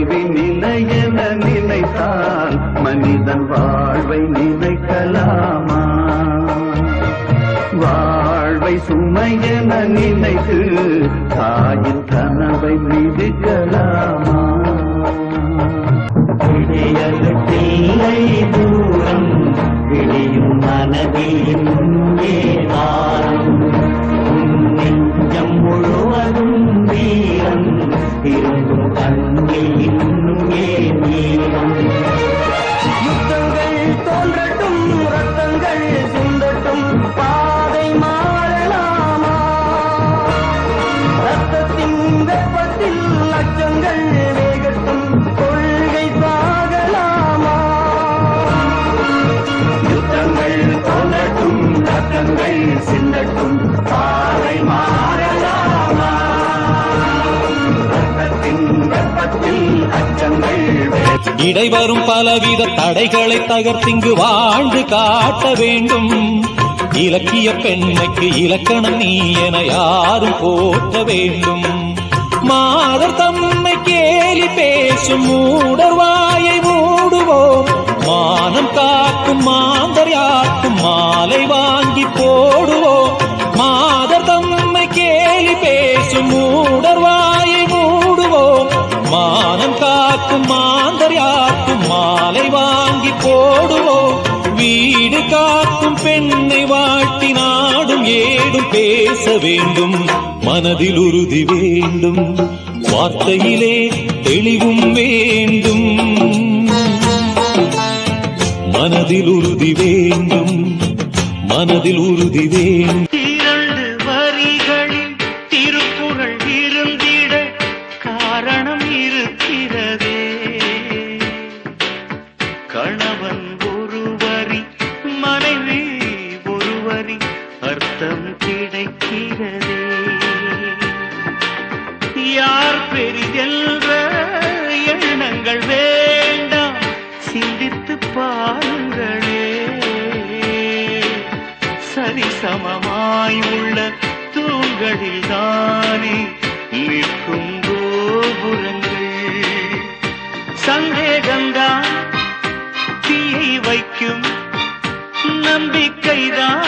தோல்வி நிலையென நினைத்தால் மனிதன் வாழ்வை நினைக்கலாமா? வாழ்வை சுமையென நினைத்து தாயின் கனவை மிதிக்கலாமா? விடியலுக்கில்லை தூரம் விடியும் மனதில் ஏதாரம் நெஞ்சம் முழுவதும் வீரம் இருந்தும் கண்ணில் இன்னும் ஏன் நீரம்? யுத்தங்கள் தோன்றட்டும் ரத்தங்கள் சிந்தட்டும் பாதை மாறலாமா? ரத்தத்தின் வெப்பத்தில் லட்சங்கள் வேகட்டும் கொள்கை சாகலாமா? யுத்தங்கள் தோன்றட்டும் ரத்தங்கள் சிந்தட்டும் பாதை மாறலாமா? ரத்தத்தின் வெப்பத்தில் அச்சங்கள் இடைவரும் பலவித தடைகளை தகர்த்திங்கு வாழ்ந்து காட்ட வேண்டும். இலக்கிய பெண்மைக்கு இலக்கணம் நீ என யாரும் போற்ற வேண்டும். மாதர் தம்மை கேலி பேசும் மூடர் வாயை மூடுவோம். மானம் காக்கும் மாந்தர் யாக்கும் மாலை வாங்கி போடுவோம். மாதர் தம்மை கேலி பேசும் மூடர் வாயை மூடுவோம். மானம் காக்கும் மாந்தர் யாக்கும் மாலை வாங்கி போடுவோம். வீடு காக்கும் பெண்ணை வாழ்த்தி நாடும் ஏடும் பேச வேண்டும். மனதில் உறுதி வேண்டும், வார்த்தையிலே தெளிவும் வேண்டும். மனதில் உறுதி வேண்டும், மனதில் உறுதி வேண்டும். கணவன் ஒரு வரி மனைவி ஒரு வரி அர்த்தம் கிடைக்கிறதே. யார் பெரிதென்ற எண்ணங்கள் வேண்டாம், சிந்தித்து பாருங்களே. சரிசமமாய் உள்ள தூண்களில் தானே நிற்கும் கோபுரங்கள். சந்தேகம்தான் தீயை வைக்கும், நம்பிக்கைதான்